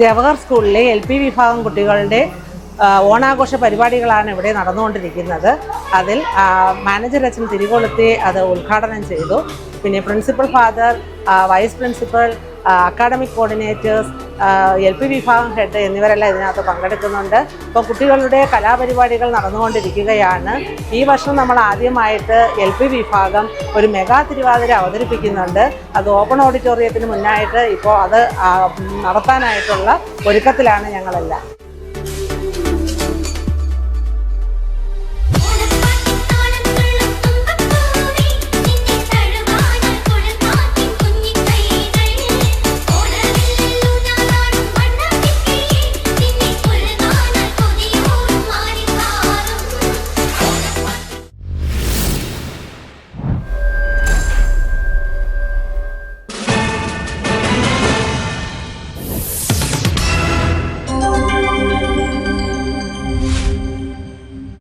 ജവഹർ സ്കൂളിലെ LP വിഭാഗം കുട്ടികളുടെ ഓണാഘോഷ പരിപാടികളാണ് ഇവിടെ നടന്നുകൊണ്ടിരിക്കുന്നത്. അതിൽ മാനേജർ അച്ഛൻ തിരികൊളുത്തി അത് ഉദ്ഘാടനം ചെയ്തു. പിന്നെ principal father, vice principal, academic coordinators, LP വിഭാഗം ഹെഡ് എന്നിവരെല്ലാം ഇതിനകത്ത് പങ്കെടുക്കുന്നുണ്ട്. ഇപ്പോൾ കുട്ടികളുടെ കലാപരിപാടികൾ നടന്നുകൊണ്ടിരിക്കുകയാണ്. ഈ വർഷം നമ്മൾ ആദ്യമായിട്ട് LP വിഭാഗം ഒരു മെഗാ തിരുവാതിര അവതരിപ്പിക്കുന്നുണ്ട്. അത് ഓപ്പൺ ഓഡിറ്റോറിയത്തിന് മുന്നായിട്ട് ഇപ്പോൾ അത് നടത്താനായിട്ടുള്ള ഒരുക്കത്തിലാണ് ഞങ്ങളെല്ലാം.